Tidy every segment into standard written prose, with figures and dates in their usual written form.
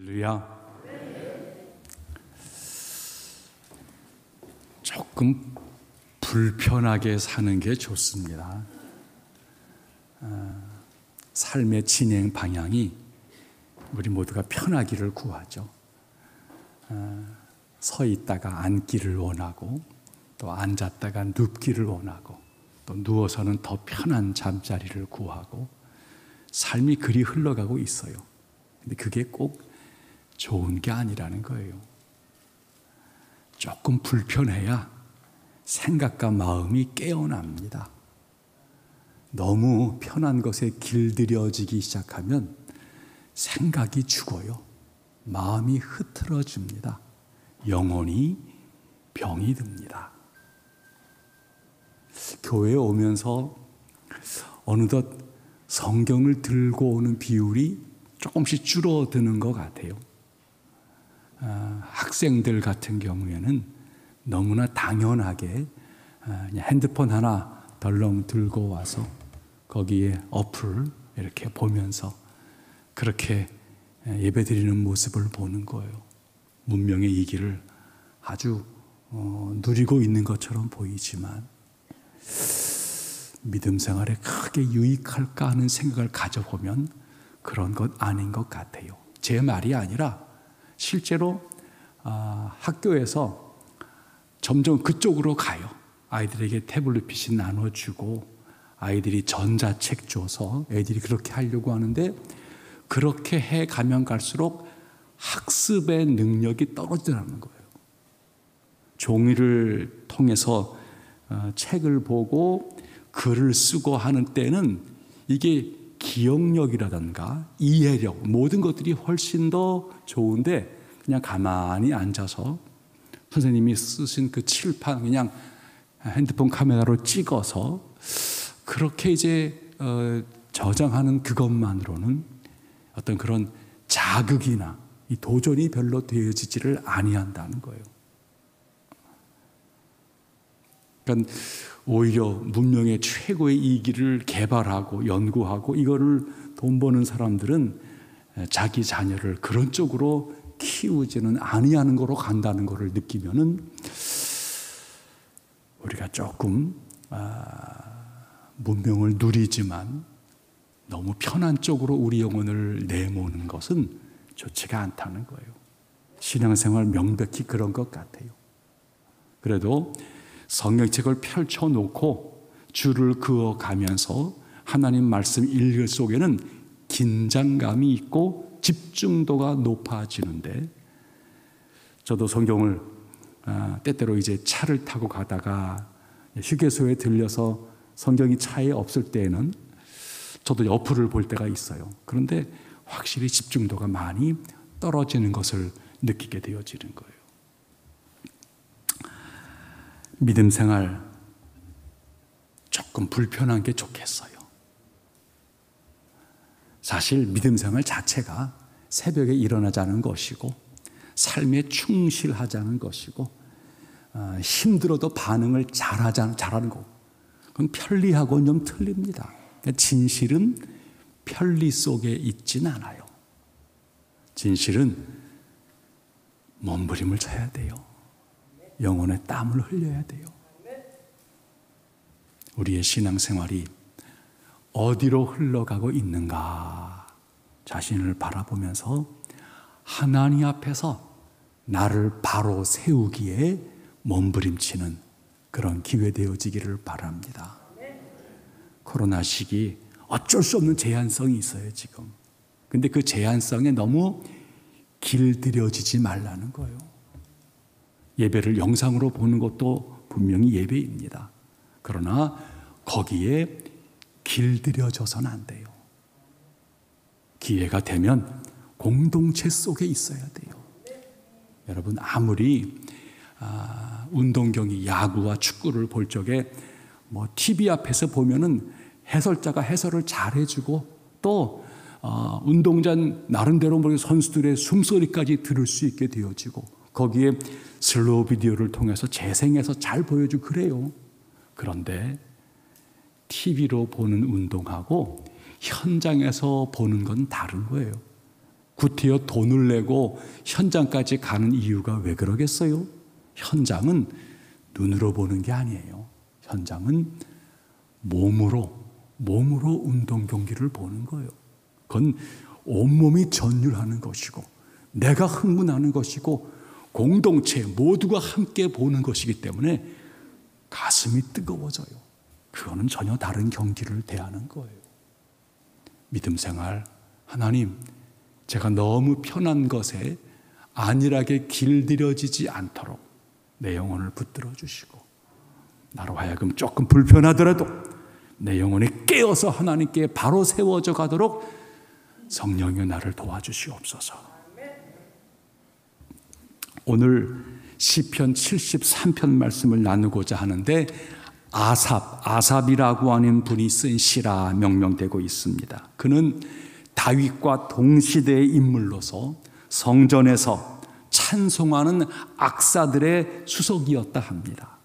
할렐루야. 조금 불편하게 사는 게 좋습니다. 삶의 진행 방향이 우리 모두가 편하기를 구하죠. 서 있다가 앉기를 원하고, 또 앉았다가 눕기를 원하고, 또 누워서는 더 편한 잠자리를 구하고, 삶이 그리 흘러가고 있어요. 근데 그게 꼭 좋은 게 아니라는 거예요. 조금 불편해야 생각과 마음이 깨어납니다. 너무 편한 것에 길들여지기 시작하면 생각이 죽어요. 마음이 흐트러집니다. 영혼이 병이 듭니다. 교회에 오면서 어느덧 성경을 들고 오는 비율이 조금씩 줄어드는 것 같아요. 학생들 같은 경우에는 너무나 당연하게 그냥 핸드폰 하나 덜렁 들고 와서 거기에 어플 이렇게 보면서 그렇게 예배드리는 모습을 보는 거예요. 문명의 이 길을 아주 누리고 있는 것처럼 보이지만 믿음 생활에 크게 유익할까 하는 생각을 가져보면 그런 것 아닌 것 같아요. 제 말이 아니라 실제로 학교에서 점점 그쪽으로 가요. 아이들에게 태블릿 PC 나눠주고 아이들이 전자책 줘서 애들이 그렇게 하려고 하는데, 그렇게 해가면 갈수록 학습의 능력이 떨어지는 거예요. 종이를 통해서 책을 보고 글을 쓰고 하는 때는 이게 기억력이라든가 이해력, 모든 것들이 훨씬 더 좋은데, 그냥 가만히 앉아서 선생님이 쓰신 그 칠판 그냥 핸드폰 카메라로 찍어서 그렇게 이제 저장하는 그것만으로는 어떤 그런 자극이나 이 도전이 별로 되어지지를 아니한다는 거예요. 그러니까 오히려 문명의 최고의 이기를 개발하고 연구하고 이거를 돈 버는 사람들은 자기 자녀를 그런 쪽으로 키우지는 아니하는 거로 간다는 것을 느끼면은 우리가 조금 문명을 누리지만 너무 편한 쪽으로 우리 영혼을 내모는 것은 좋지가 않다는 거예요. 신앙생활 명백히 그런 것 같아요. 그래도 성경책을 펼쳐놓고 줄을 그어가면서 하나님 말씀 읽을 속에는 긴장감이 있고 집중도가 높아지는데, 저도 성경을 때때로 이제 차를 타고 가다가 휴게소에 들려서 성경이 차에 없을 때에는 저도 어플을 볼 때가 있어요. 그런데 확실히 집중도가 많이 떨어지는 것을 느끼게 되어지는 거예요. 믿음 생활 조금 불편한 게 좋겠어요. 사실 믿음 생활 자체가 새벽에 일어나자는 것이고 삶에 충실하자는 것이고 힘들어도 반응을 잘하는 거, 그건 편리하고는 좀 틀립니다. 진실은 편리 속에 있진 않아요. 진실은 몸부림을 쳐야 돼요. 영혼의 땀을 흘려야 돼요. 우리의 신앙생활이 어디로 흘러가고 있는가 자신을 바라보면서 하나님 앞에서 나를 바로 세우기에 몸부림치는 그런 기회 되어지기를 바랍니다. 코로나 시기 어쩔 수 없는 제한성이 있어요 지금. 근데 그 제한성에 너무 길들여지지 말라는 거예요. 예배를 영상으로 보는 것도 분명히 예배입니다. 그러나 거기에 길들여져서는 안 돼요. 기회가 되면 공동체 속에 있어야 돼요. 여러분, 아무리 운동 경기, 야구와 축구를 볼 적에 TV 앞에서 보면은 해설자가 해설을 잘해주고 또 운동장 나름대로 선수들의 숨소리까지 들을 수 있게 되어지고 거기에 슬로우 비디오를 통해서 재생해서 잘 보여주고 그래요. 그런데 TV로 보는 운동하고 현장에서 보는 건 다른 거예요. 구태여 돈을 내고 현장까지 가는 이유가 왜 그러겠어요? 현장은 눈으로 보는 게 아니에요. 현장은 몸으로 운동 경기를 보는 거예요. 그건 온몸이 전율하는 것이고 내가 흥분하는 것이고 공동체 모두가 함께 보는 것이기 때문에 가슴이 뜨거워져요. 그거는 전혀 다른 경기를 대하는 거예요. 믿음 생활, 하나님, 제가 너무 편한 것에 안일하게 길들여지지 않도록 내 영혼을 붙들어 주시고 나로 하여금 조금 불편하더라도 내 영혼이 깨어서 하나님께 바로 세워져 가도록 성령이 나를 도와주시옵소서. 오늘 시편 73편 말씀을 나누고자 하는데 아삽이라고 하는 분이 쓴 시라 명명되고 있습니다. 그는 다윗과 동시대의 인물로서 성전에서 찬송하는 악사들의 수석이었다 합니다.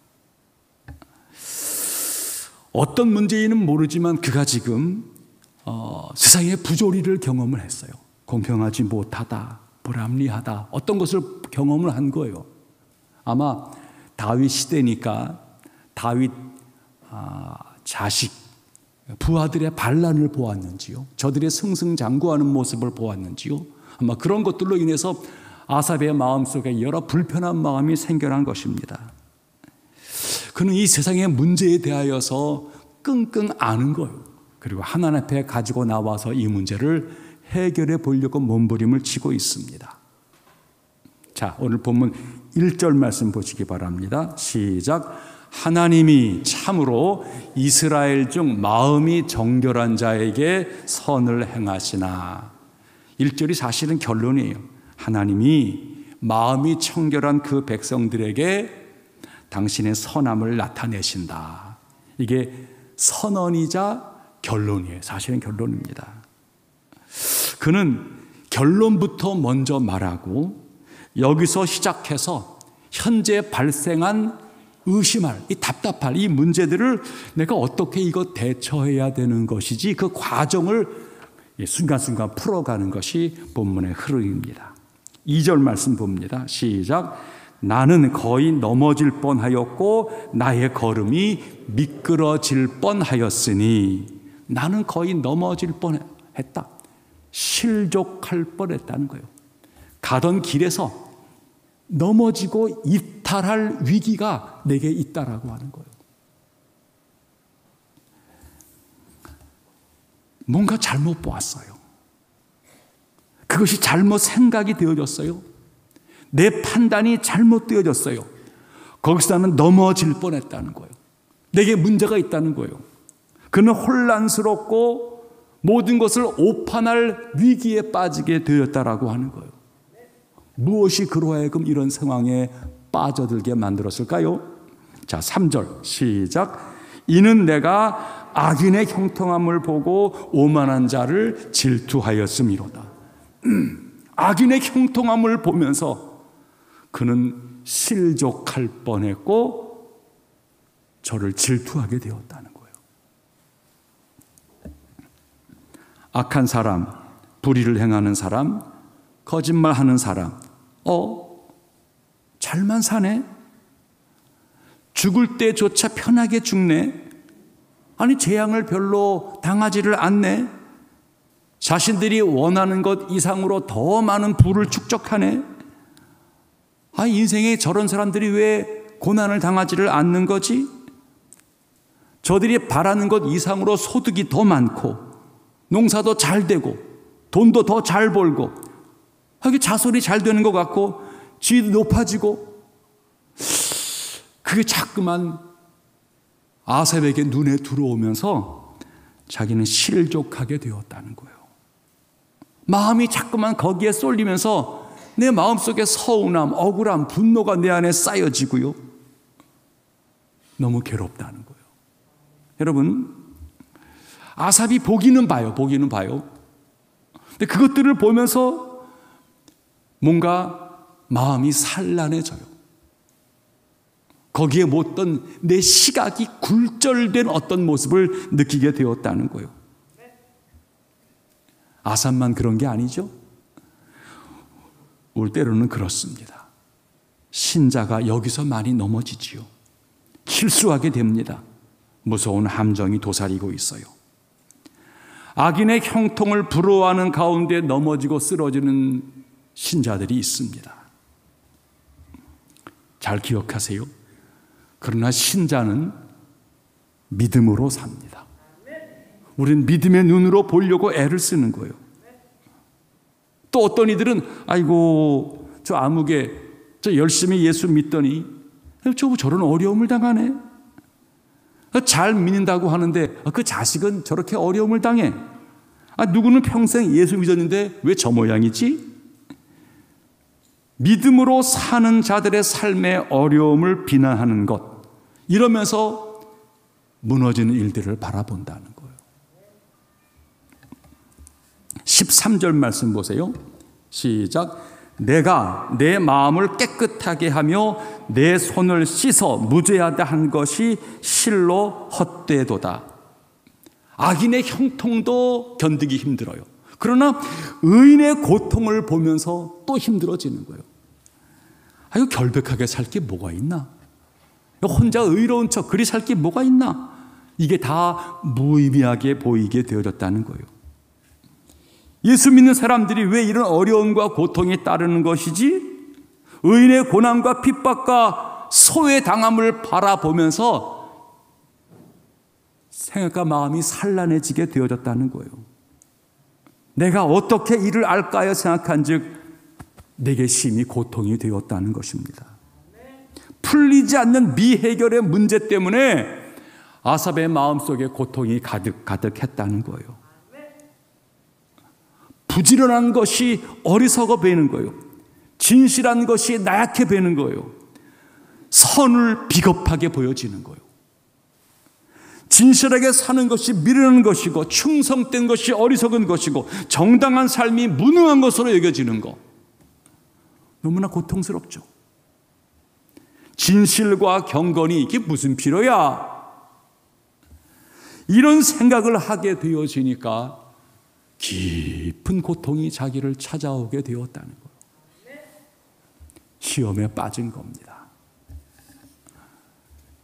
어떤 문제인은 모르지만 그가 지금 세상의 부조리를 경험을 했어요. 공평하지 못하다, 불합리하다, 어떤 것을 경험을 한 거예요. 아마 다윗 시대니까 다윗 자식, 부하들의 반란을 보았는지요, 저들의 승승장구하는 모습을 보았는지요, 아마 그런 것들로 인해서 아삽의 마음속에 여러 불편한 마음이 생겨난 것입니다. 그는 이 세상의 문제에 대하여서 끙끙 앓는 거예요. 그리고 하나님 앞에 가지고 나와서 이 문제를 해결해 보려고 몸부림을 치고 있습니다. 자, 오늘 본문 1절 말씀 보시기 바랍니다. 시작. 하나님이 참으로 이스라엘 중 마음이 정결한 자에게 선을 행하시나. 1절이 사실은 결론이에요. 하나님이 마음이 청결한 그 백성들에게 당신의 선함을 나타내신다. 이게 선언이자 결론이에요. 사실은 결론입니다. 그는 결론부터 먼저 말하고 여기서 시작해서 현재 발생한 의심할, 이 답답할 이 문제들을 내가 어떻게 이거 대처해야 되는 것이지 그 과정을 순간순간 풀어가는 것이 본문의 흐름입니다. 2절 말씀 봅니다. 시작. 나는 거의 넘어질 뻔하였고 나의 걸음이 미끄러질 뻔하였으니. 나는 거의 넘어질 뻔했다. 실족할 뻔했다는 거예요. 가던 길에서 넘어지고 이탈할 위기가 내게 있다라고 하는 거예요. 뭔가 잘못 보았어요. 그것이 잘못 생각이 되어졌어요. 내 판단이 잘못되어졌어요. 거기서 나는 넘어질 뻔했다는 거예요. 내게 문제가 있다는 거예요. 그는 혼란스럽고 모든 것을 오판할 위기에 빠지게 되었다라고 하는 거예요. 무엇이 그로 하여금 이런 상황에 빠져들게 만들었을까요? 자, 3절 시작. 이는 내가 악인의 형통함을 보고 오만한 자를 질투하였음이로다. 악인의 형통함을 보면서 그는 실족할 뻔했고 저를 질투하게 되었다는 거예요. 악한 사람, 불의를 행하는 사람, 거짓말하는 사람, 잘만 사네? 죽을 때조차 편하게 죽네? 아니, 재앙을 별로 당하지를 않네? 자신들이 원하는 것 이상으로 더 많은 부를 축적하네? 인생에 저런 사람들이 왜 고난을 당하지를 않는 거지? 저들이 바라는 것 이상으로 소득이 더 많고 농사도 잘 되고 돈도 더 잘 벌고 자손이 잘 되는 것 같고 지위도 높아지고, 그게 자꾸만 아삽에게 눈에 들어오면서 자기는 실족하게 되었다는 거예요. 마음이 자꾸만 거기에 쏠리면서 내 마음속에 서운함, 억울함, 분노가 내 안에 쌓여지고요. 너무 괴롭다는 거예요. 여러분, 아삽이 보기는 봐요. 근데 그것들을 보면서 뭔가 마음이 산란해져요. 거기에 어떤 내 시각이 굴절된 어떤 모습을 느끼게 되었다는 거예요. 아삽만 그런 게 아니죠. 올 때로는 그렇습니다. 신자가 여기서 많이 넘어지지요. 실수하게 됩니다. 무서운 함정이 도사리고 있어요. 악인의 형통을 부러워하는 가운데 넘어지고 쓰러지는 신자들이 있습니다. 잘 기억하세요. 그러나 신자는 믿음으로 삽니다. 우리는 믿음의 눈으로 보려고 애를 쓰는 거예요. 또 어떤 이들은 아이고 저 아무개 저 열심히 예수 믿더니 저런 어려움을 당하네. 잘 믿는다고 하는데 그 자식은 저렇게 어려움을 당해. 누구는 평생 예수 믿었는데 왜 저 모양이지? 믿음으로 사는 자들의 삶의 어려움을 비난하는 것, 이러면서 무너지는 일들을 바라본다는 거예요. 13절 말씀 보세요. 시작. 내가 내 마음을 깨끗하게 하며 내 손을 씻어 무죄하다 한 것이 실로 헛되도다. 악인의 형통도 견디기 힘들어요. 그러나 의인의 고통을 보면서 또 힘들어지는 거예요. 이거 결백하게 살 게 뭐가 있나? 혼자 의로운 척 그리 살 게 뭐가 있나? 이게 다 무의미하게 보이게 되어졌다는 거예요. 예수 믿는 사람들이 왜 이런 어려움과 고통이 따르는 것이지? 의인의 고난과 핍박과 소외당함을 바라보면서 생각과 마음이 산란해지게 되어졌다는 거예요. 내가 어떻게 이를 알까 하여 생각한즉 내게 심히 고통이 되었다는 것입니다. 풀리지 않는 미해결의 문제 때문에 아삽의 마음속에 고통이 가득했다는 거예요. 부지런한 것이 어리석어 보이는 거예요. 진실한 것이 나약해 보이는 거예요. 선을 비겁하게 보여지는 거예요. 진실하게 사는 것이 미련한 것이고 충성된 것이 어리석은 것이고 정당한 삶이 무능한 것으로 여겨지는 것, 너무나 고통스럽죠. 진실과 경건이 이게 무슨 필요야? 이런 생각을 하게 되어지니까 깊은 고통이 자기를 찾아오게 되었다는 거예요. 시험에 빠진 겁니다.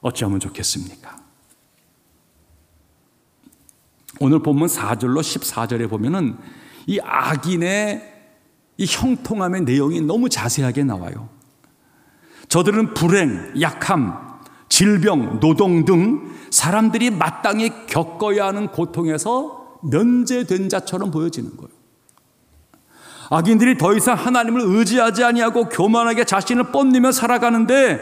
어찌하면 좋겠습니까? 오늘 본문 4절로 14절에 보면은 이 악인의 이 형통함의 내용이 너무 자세하게 나와요. 저들은 불행, 약함, 질병, 노동 등 사람들이 마땅히 겪어야 하는 고통에서 면제된 자처럼 보여지는 거예요. 악인들이 더 이상 하나님을 의지하지 아니하고 교만하게 자신을 뽐내며 살아가는데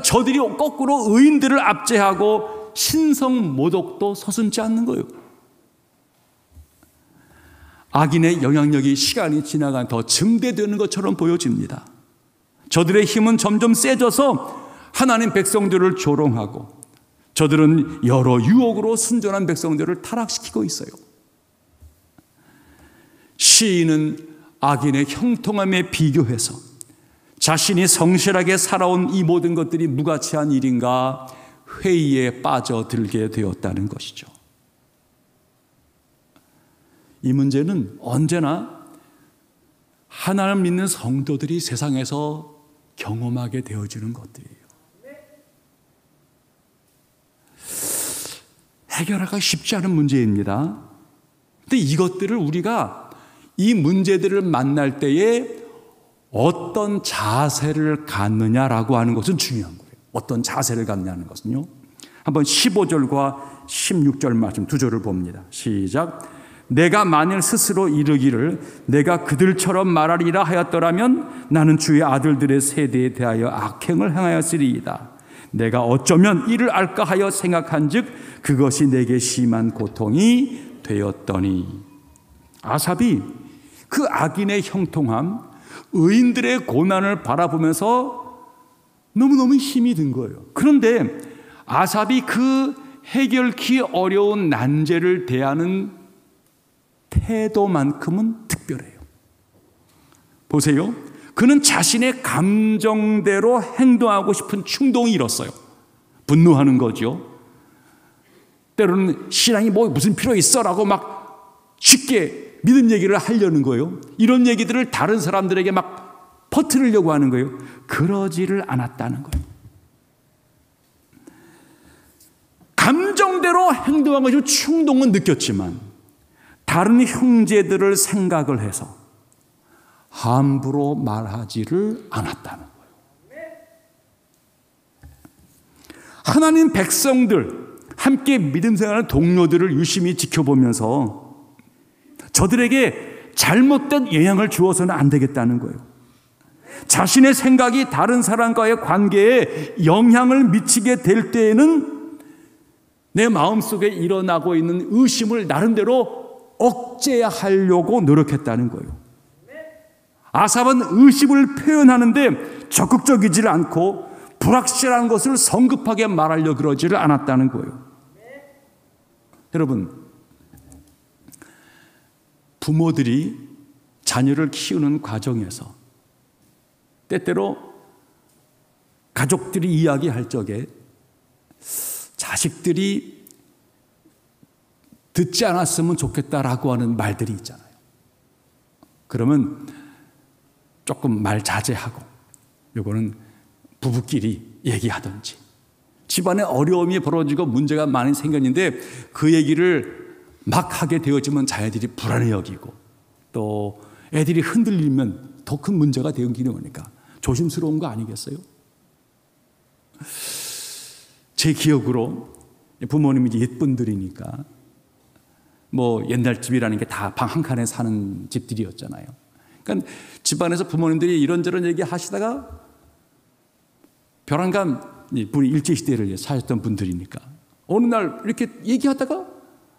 저들이 거꾸로 의인들을 압제하고 신성모독도 서슴지 않는 거예요. 악인의 영향력이 시간이 지나간 더 증대되는 것처럼 보여집니다. 저들의 힘은 점점 세져서 하나님 백성들을 조롱하고 저들은 여러 유혹으로 순전한 백성들을 타락시키고 있어요. 시인은 악인의 형통함에 비교해서 자신이 성실하게 살아온 이 모든 것들이 무가치한 일인가 회의에 빠져들게 되었다는 것이죠. 이 문제는 언제나 하나님을 믿는 성도들이 세상에서 경험하게 되어지는 것들이에요. 해결하기가 쉽지 않은 문제입니다. 근데 이것들을 우리가 이 문제들을 만날 때에 어떤 자세를 갖느냐라고 하는 것은 중요한 거예요. 어떤 자세를 갖느냐는 것은요. 한번 15절과 16절 말씀 두 절을 봅니다. 시작. 내가 만일 스스로 이르기를 내가 그들처럼 말하리라 하였더라면 나는 주의 아들들의 세대에 대하여 악행을 행하였으리이다. 내가 어쩌면 이를 알까 하여 생각한즉 그것이 내게 심한 고통이 되었더니. 아삽이 그 악인의 형통함, 의인들의 고난을 바라보면서 너무너무 힘이 든 거예요. 그런데 아삽이 그 해결키 어려운 난제를 대하는 태도만큼은 특별해요. 보세요. 그는 자신의 감정대로 행동하고 싶은 충동이 일었어요. 분노하는 거죠. 때로는 신앙이 무슨 필요 있어라고 막 쉽게 믿음 얘기를 하려는 거예요. 이런 얘기들을 다른 사람들에게 막 퍼뜨리려고 하는 거예요. 그러지를 않았다는 거예요. 감정대로 행동한 것이 충동은 느꼈지만 다른 형제들을 생각을 해서 함부로 말하지를 않았다는 거예요. 하나님 백성들, 함께 믿음 생활하는 동료들을 유심히 지켜보면서 저들에게 잘못된 영향을 주어서는 안 되겠다는 거예요. 자신의 생각이 다른 사람과의 관계에 영향을 미치게 될 때에는 내 마음속에 일어나고 있는 의심을 나름대로 억제하려고 노력했다는 거예요. 아삽은 의심을 표현하는데 적극적이지 않고 불확실한 것을 성급하게 말하려 그러지를 않았다는 거예요. 여러분, 부모들이 자녀를 키우는 과정에서 때때로 가족들이 이야기할 적에 자식들이 듣지 않았으면 좋겠다라고 하는 말들이 있잖아요. 그러면 조금 말 자제하고 요거는 부부끼리 얘기하든지, 집안에 어려움이 벌어지고 문제가 많이 생겼는데 그 얘기를 막 하게 되어지면 자녀들이 불안해 여기고 또 애들이 흔들리면 더 큰 문제가 되기는 거니까 조심스러운 거 아니겠어요? 제 기억으로 부모님이 이제 옛분들이니까 뭐 옛날 집이라는 게 다 방 한 칸에 사는 집들이었잖아요. 그러니까 집안에서 부모님들이 이런저런 얘기 하시다가 벼랑간 분이 일제시대를 사셨던 분들이니까 어느 날 이렇게 얘기하다가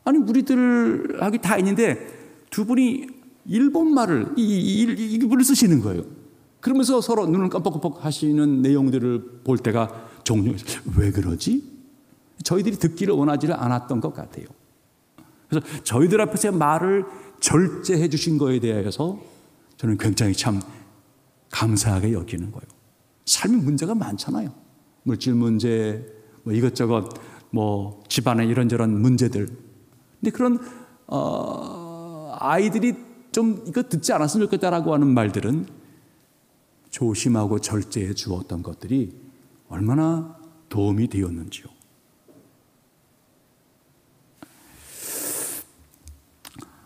아니 우리들하기 다 있는데 두 분이 일본말을 이글을 쓰시는 거예요. 그러면서 서로 눈을 깜빡깜빡 하시는 내용들을 볼 때가 종종 왜 그러지? 저희들이 듣기를 원하지를 않았던 것 같아요. 그래서 저희들 앞에서 말을 절제해 주신 거에 대해서 저는 굉장히 참 감사하게 여기는 거예요. 삶의 문제가 많잖아요. 물질 문제, 뭐 이것저것, 뭐 집안의 이런저런 문제들. 근데 그런 아이들이 좀 이거 듣지 않았으면 좋겠다라고 하는 말들은 조심하고 절제해 주었던 것들이 얼마나 도움이 되었는지요.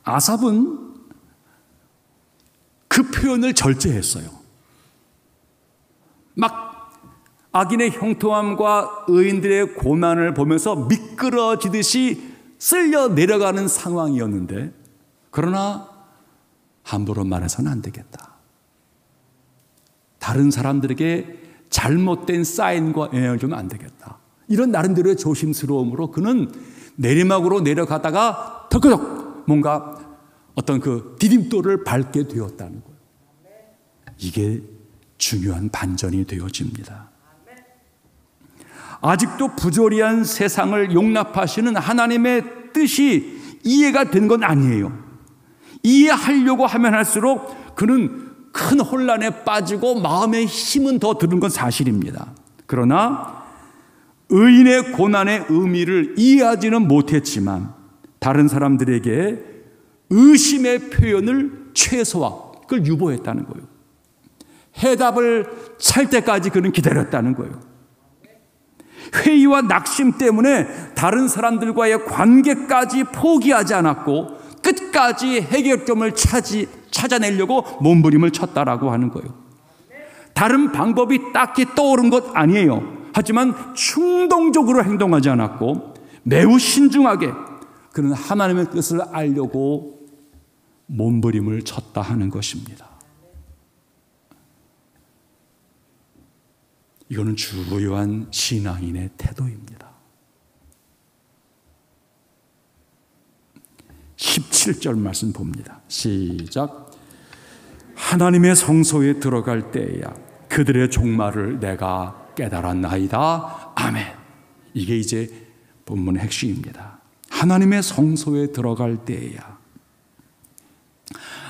아삽은 그 표현을 절제했어요. 막 악인의 형통함과 의인들의 고난을 보면서 미끄러지듯이 쓸려 내려가는 상황이었는데, 그러나 함부로 말해서는 안 되겠다. 다른 사람들에게 잘못된 사인과 영향을 주면 안 되겠다. 이런 나름대로의 조심스러움으로 그는 내리막으로 내려가다가 덜컥 뭔가 어떤 그 디딤돌을 밟게 되었다는 거예요. 이게 중요한 반전이 되어집니다. 아직도 부조리한 세상을 용납하시는 하나님의 뜻이 이해가 된 건 아니에요. 이해하려고 하면 할수록 그는 큰 혼란에 빠지고 마음의 힘은 더 드는 건 사실입니다. 그러나 의인의 고난의 의미를 이해하지는 못했지만 다른 사람들에게 의심의 표현을 최소화, 그걸 유보했다는 거예요. 해답을 찾을 때까지 그는 기다렸다는 거예요. 회의와 낙심 때문에 다른 사람들과의 관계까지 포기하지 않았고 끝까지 해결점을 찾아내려고 몸부림을 쳤다라고 하는 거예요. 다른 방법이 딱히 떠오른 것 아니에요. 하지만 충동적으로 행동하지 않았고 매우 신중하게 그는 하나님의 뜻을 알려고 몸부림을 쳤다 하는 것입니다. 이거는 주요한 신앙인의 태도입니다. 17절 말씀 봅니다. 시작. 하나님의 성소에 들어갈 때야 그들의 종말을 내가 깨달았나이다. 아멘. 이게 이제 본문의 핵심입니다. 하나님의 성소에 들어갈 때야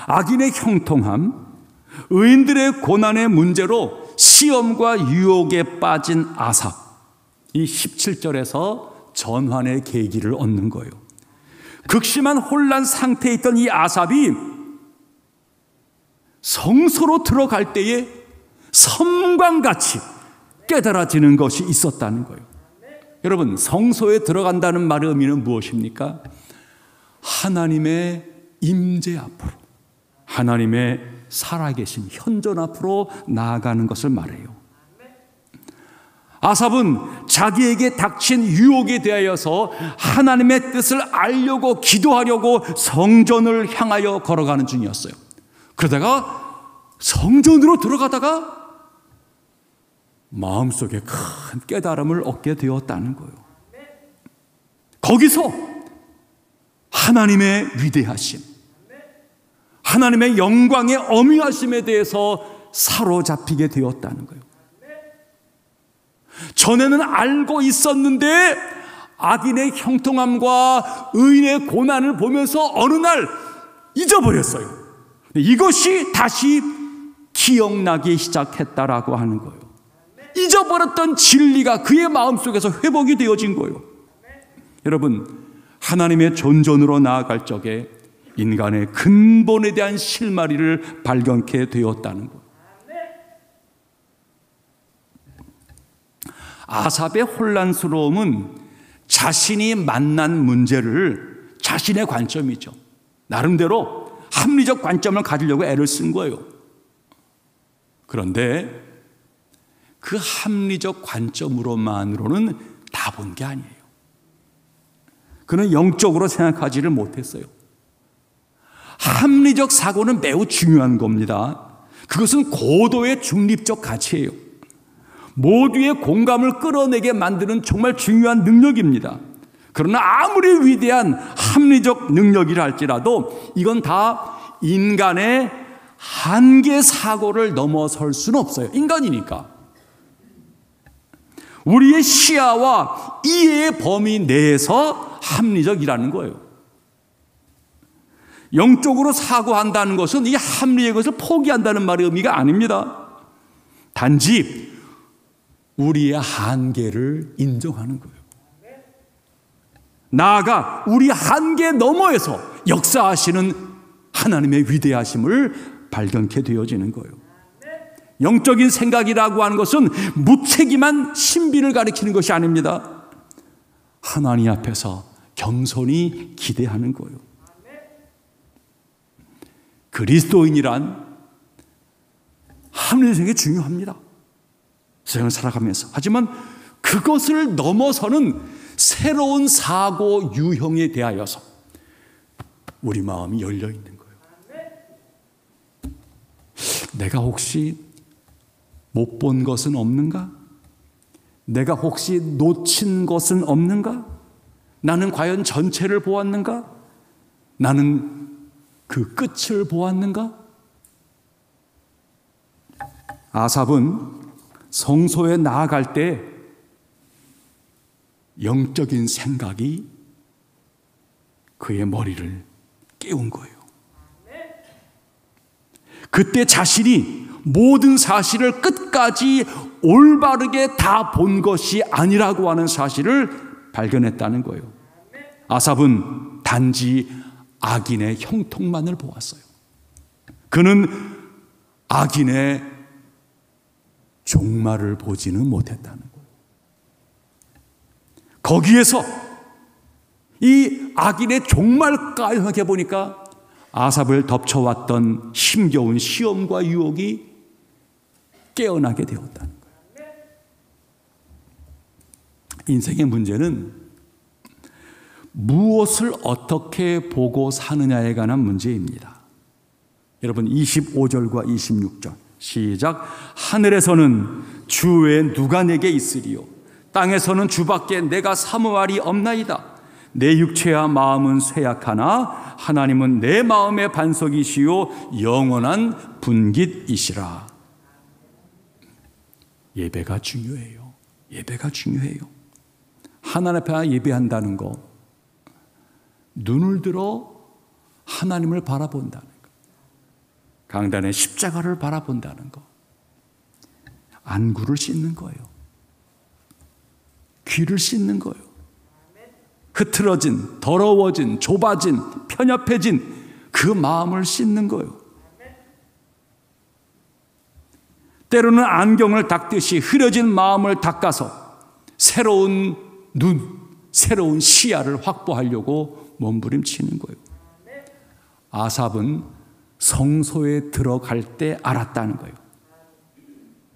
악인의 형통함, 의인들의 고난의 문제로 시험과 유혹에 빠진 아삽, 이 17절에서 전환의 계기를 얻는 거예요. 극심한 혼란 상태에 있던 이 아삽이 성소로 들어갈 때에 섬과 같이 깨달아지는 것이 있었다는 거예요. 여러분, 성소에 들어간다는 말의 의미는 무엇입니까? 하나님의 임재 앞으로, 하나님의 살아계신 현존 앞으로 나아가는 것을 말해요. 아삽은 자기에게 닥친 유혹에 대하여서 하나님의 뜻을 알려고 기도하려고 성전을 향하여 걸어가는 중이었어요. 그러다가 성전으로 들어가다가 마음속에 큰 깨달음을 얻게 되었다는 거예요. 거기서 하나님의 위대하심, 하나님의 영광의 어미하심에 대해서 사로잡히게 되었다는 거예요. 전에는 알고 있었는데 악인의 형통함과 의인의 고난을 보면서 어느 날 잊어버렸어요. 이것이 다시 기억나기 시작했다라고 하는 거예요. 잊어버렸던 진리가 그의 마음속에서 회복이 되어진 거예요. 여러분, 하나님의 존전으로 나아갈 적에 인간의 근본에 대한 실마리를 발견케 되었다는 거예요. 아삽의 혼란스러움은 자신이 만난 문제를 자신의 관점이죠. 나름대로 합리적 관점을 가지려고 애를 쓴 거예요. 그런데 그 합리적 관점으로만으로는 다 본 게 아니에요. 그는 영적으로 생각하지를 못했어요. 합리적 사고는 매우 중요한 겁니다. 그것은 고도의 중립적 가치예요. 모두의 공감을 끌어내게 만드는 정말 중요한 능력입니다. 그러나 아무리 위대한 합리적 능력이라 할지라도 이건 다 인간의 한계 사고를 넘어설 수는 없어요. 인간이니까. 우리의 시야와 이해의 범위 내에서 합리적이라는 거예요. 영적으로 사고한다는 것은 이 합리의 것을 포기한다는 말의 의미가 아닙니다. 단지 우리의 한계를 인정하는 거예요. 나아가 우리 한계 너머에서 역사하시는 하나님의 위대하심을 발견케 되어지는 거예요. 영적인 생각이라고 하는 것은 무책임한 신비를 가리키는 것이 아닙니다. 하나님 앞에서 겸손히 기대하는 거예요. 그리스도인이란 합리성이 중요합니다. 세상을 살아가면서. 하지만 그것을 넘어서는 새로운 사고 유형에 대하여서 우리 마음이 열려 있는 거예요. 내가 혹시 못 본 것은 없는가? 내가 혹시 놓친 것은 없는가? 나는 과연 전체를 보았는가? 나는 그 끝을 보았는가? 아삽은 성소에 나아갈 때 영적인 생각이 그의 머리를 깨운 거예요. 그때 자신이 모든 사실을 끝까지 올바르게 다 본 것이 아니라고 하는 사실을 발견했다는 거예요. 아삽은 단지 악인의 형통만을 보았어요. 그는 악인의 종말을 보지는 못했다는 거예요. 거기에서 이 악인의 종말까지 생각해 보니까 아삽을 덮쳐왔던 힘겨운 시험과 유혹이 깨어나게 되었다는 거예요. 인생의 문제는 무엇을 어떻게 보고 사느냐에 관한 문제입니다. 여러분 25절과 26절 시작. 하늘에서는 주 외에 누가 내게 있으리요 땅에서는 주밖에 내가 사모할이 없나이다. 내 육체와 마음은 쇠약하나 하나님은 내 마음의 반석이시요 영원한 분깃이시라. 예배가 중요해요. 예배가 중요해요. 하나님 앞에 예배한다는 거, 눈을 들어 하나님을 바라본다는 거, 강단의 십자가를 바라본다는 거, 안구를 씻는 거예요. 귀를 씻는 거예요. 흐트러진, 더러워진, 좁아진, 편협해진 그 마음을 씻는 거예요. 때로는 안경을 닦듯이 흐려진 마음을 닦아서 새로운 눈, 새로운 시야를 확보하려고 몸부림치는 거예요. 아삽은 성소에 들어갈 때 알았다는 거예요.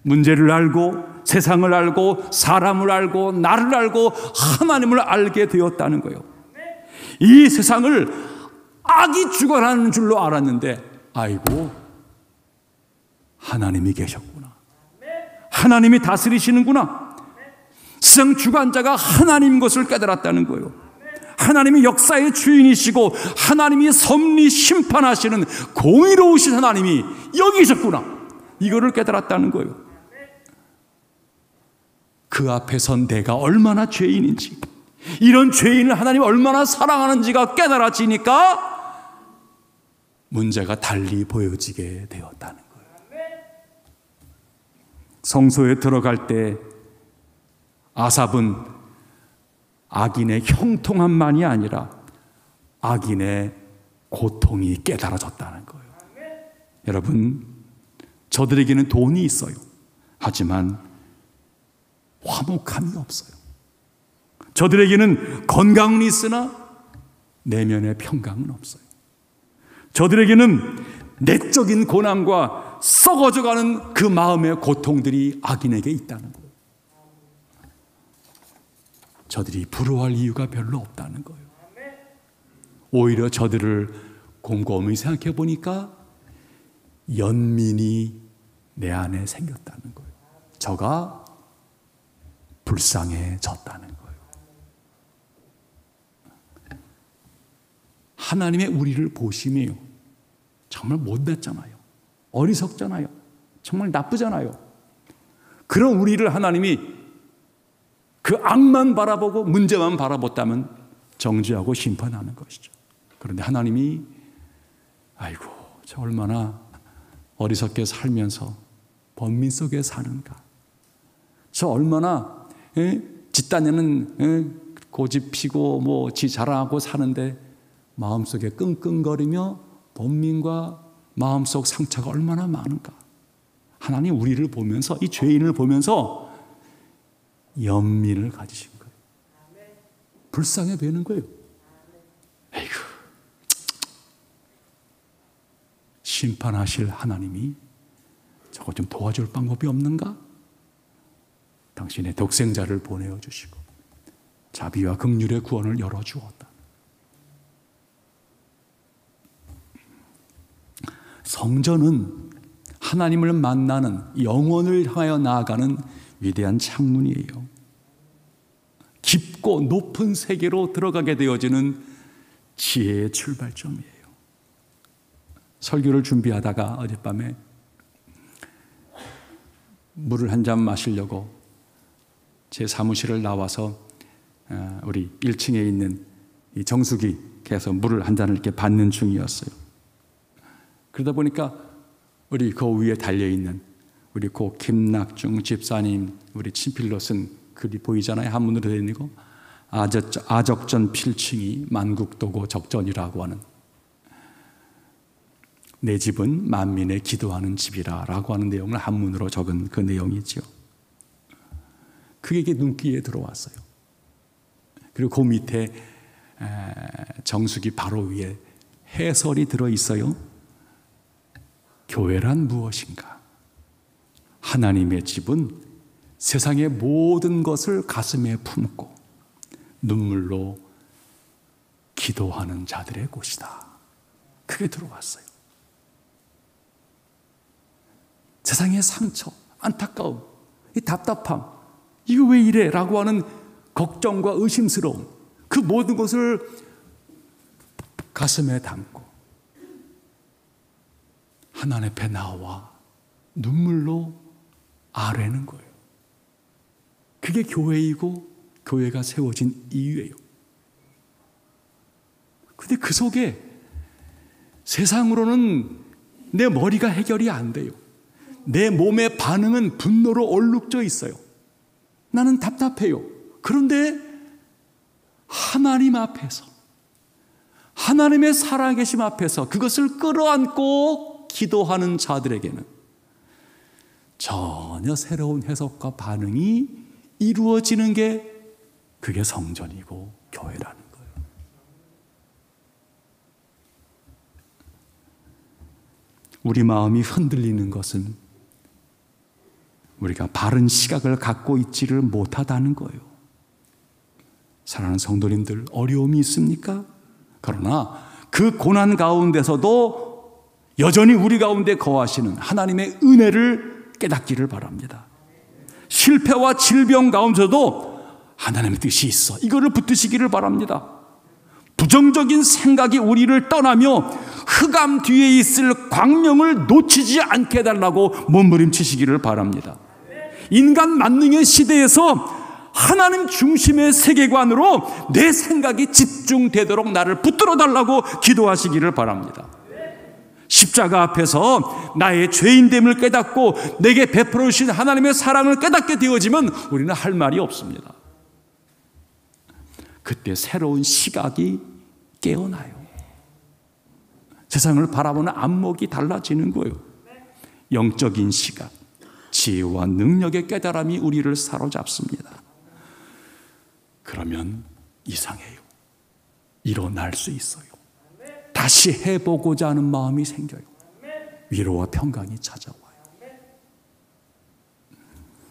문제를 알고 세상을 알고 사람을 알고 나를 알고 하나님을 알게 되었다는 거예요. 이 세상을 악이 주관하는 줄로 알았는데 아이고, 하나님이 계셨구나. 하나님이 다스리시는구나. 세상 주관자가 하나님인 것을 깨달았다는 거예요. 하나님이 역사의 주인이시고 하나님이 섭리 심판하시는 공의로우신 하나님이 여기 계셨구나. 이거를 깨달았다는 거예요. 그 앞에선 내가 얼마나 죄인인지, 이런 죄인을 하나님이 얼마나 사랑하는지가 깨달아지니까 문제가 달리 보여지게 되었다는 거예요. 성소에 들어갈 때 아삽은 악인의 형통함만이 아니라 악인의 고통이 깨달아졌다는 거예요. 여러분, 저들에게는 돈이 있어요. 하지만 화목함이 없어요. 저들에게는 건강은 있으나 내면의 평강은 없어요. 저들에게는 내적인 고난과 썩어져가는 그 마음의 고통들이 악인에게 있다는 거예요. 저들이 부러워할 이유가 별로 없다는 거예요. 오히려 저들을 곰곰이 생각해 보니까 연민이 내 안에 생겼다는 거예요. 저가 불쌍해졌다는 거예요. 하나님의 우리를 보심이에요. 정말 못됐잖아요. 어리석잖아요. 정말 나쁘잖아요. 그런 우리를 하나님이 그 악만 바라보고 문제만 바라봤다면 정죄하고 심판하는 것이죠. 그런데 하나님이 아이고, 저 얼마나 어리석게 살면서 번민 속에 사는가. 저 얼마나 짓다내는 고집 피고 뭐 지 자랑하고 사는데 마음속에 끙끙거리며 번민과 마음속 상처가 얼마나 많은가. 하나님 우리를 보면서, 이 죄인을 보면서 연민을 가지신 거예요. 불쌍해 보이는 거예요. 에이구, 심판하실 하나님이 저거 좀 도와줄 방법이 없는가? 당신의 독생자를 보내어 주시고 자비와 긍휼의 구원을 열어주었다. 성전은 하나님을 만나는, 영혼을 향하여 나아가는 위대한 창문이에요. 깊고 높은 세계로 들어가게 되어지는 지혜의 출발점이에요. 설교를 준비하다가 어젯밤에 물을 한 잔 마시려고 제 사무실을 나와서 우리 1층에 있는 이 정수기에서 물을 한 잔을 이렇게 받는 중이었어요. 그러다 보니까 우리 그 위에 달려있는 우리 고 김낙중 집사님, 우리 친필로 쓴 글이 보이잖아요. 한문으로 되어 있는 거. 아적전 필칭이 만국도고 적전이라고 하는, 내 집은 만민의 기도하는 집이라 라고 하는 내용을 한문으로 적은 그 내용이죠. 그게 눈귀에 들어왔어요. 그리고 그 밑에 정수기 바로 위에 해설이 들어있어요. 교회란 무엇인가? 하나님의 집은 세상의 모든 것을 가슴에 품고 눈물로 기도하는 자들의 곳이다. 그게 들어왔어요. 세상의 상처, 안타까움, 이 답답함, 이거 왜 이래? 라고 하는 걱정과 의심스러움, 그 모든 것을 가슴에 담고 하나님 앞에 나와 눈물로 아뢰는 거예요. 그게 교회이고 교회가 세워진 이유예요. 근데 그 속에 세상으로는 내 머리가 해결이 안 돼요. 내 몸의 반응은 분노로 얼룩져 있어요. 나는 답답해요. 그런데 하나님 앞에서, 하나님의 살아계심 앞에서 그것을 끌어안고 기도하는 자들에게는 전혀 새로운 해석과 반응이 이루어지는 게 그게 성전이고 교회라는 거예요. 우리 마음이 흔들리는 것은 우리가 바른 시각을 갖고 있지를 못하다는 거예요. 사랑하는 성도님들, 어려움이 있습니까? 그러나 그 고난 가운데서도 여전히 우리 가운데 거하시는 하나님의 은혜를 깨닫기를 바랍니다. 실패와 질병 가운데서도 하나님의 뜻이 있어, 이거를 붙드시기를 바랍니다. 부정적인 생각이 우리를 떠나며 흑암 뒤에 있을 광명을 놓치지 않게 해달라고 몸부림치시기를 바랍니다. 인간 만능의 시대에서 하나님 중심의 세계관으로 내 생각이 집중되도록 나를 붙들어 달라고 기도하시기를 바랍니다. 십자가 앞에서 나의 죄인됨을 깨닫고 내게 베풀어 주신 하나님의 사랑을 깨닫게 되어지면 우리는 할 말이 없습니다. 그때 새로운 시각이 깨어나요. 세상을 바라보는 안목이 달라지는 거예요. 영적인 시각, 지혜와 능력의 깨달음이 우리를 사로잡습니다. 그러면 이상해요. 일어날 수 있어요. 다시 해보고자 하는 마음이 생겨요. 위로와 평강이 찾아와요.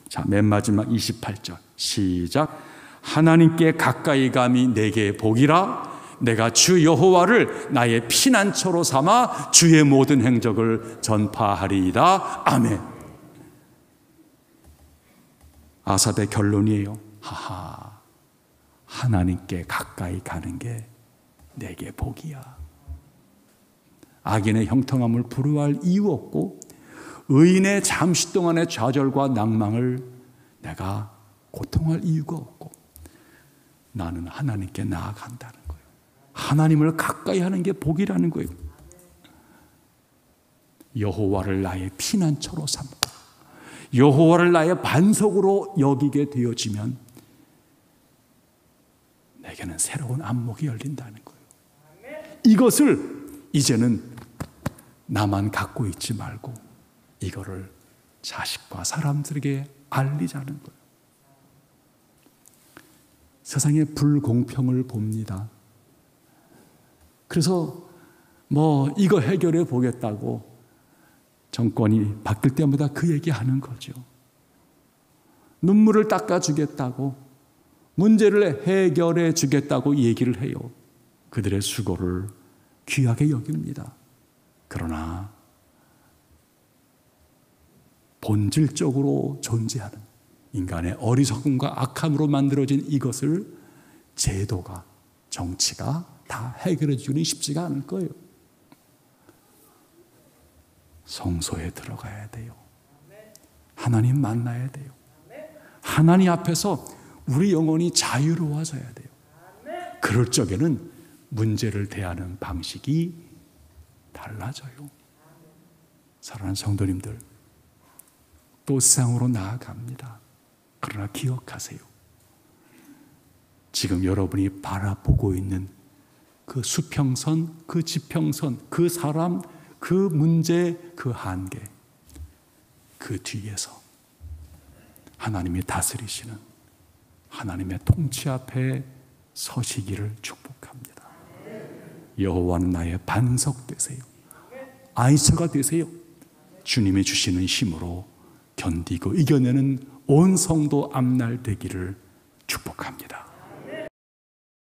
자, 맨 마지막 28절 시작. 하나님께 가까이 감이 내게 복이라. 내가 주 여호와를 나의 피난처로 삼아 주의 모든 행적을 전파하리이다. 아멘. 아삽의 결론이에요. 하하, 하나님께 가까이 가는 게 내게 복이야. 악인의 형통함을 부러워할 이유 없고 의인의 잠시 동안의 좌절과 낭망을 내가 고통할 이유가 없고 나는 하나님께 나아간다는 거예요. 하나님을 가까이 하는 게 복이라는 거예요. 여호와를 나의 피난처로 삼고 여호와를 나의 반석으로 여기게 되어지면 내게는 새로운 안목이 열린다는 거예요. 이것을 이제는 나만 갖고 있지 말고 이거를 자식과 사람들에게 알리자는 거예요. 세상의 불공평을 봅니다. 그래서 이거 해결해 보겠다고 정권이 바뀔 때마다 그 얘기하는 거죠. 눈물을 닦아주겠다고, 문제를 해결해 주겠다고 얘기를 해요. 그들의 수고를 귀하게 여깁니다. 그러나 본질적으로 존재하는 인간의 어리석음과 악함으로 만들어진 이것을 제도가, 정치가 다 해결해 주기는 쉽지가 않을 거예요. 성소에 들어가야 돼요. 하나님 만나야 돼요. 하나님 앞에서 우리 영혼이 자유로워져야 돼요. 그럴 적에는 문제를 대하는 방식이 달라져요. 사랑하는 성도님들, 또 세상으로 나아갑니다. 그러나 기억하세요. 지금 여러분이 바라보고 있는 그 수평선, 그 지평선, 그 사람, 그 문제, 그 한계, 그 뒤에서 하나님이 다스리시는 하나님의 통치 앞에 서시기를 축복합니다. 여호와는 나의 반석 되세요. 안식처가 되세요. 주님이 주시는 힘으로 견디고 이겨내는 온 성도 앞날 되기를 축복합니다.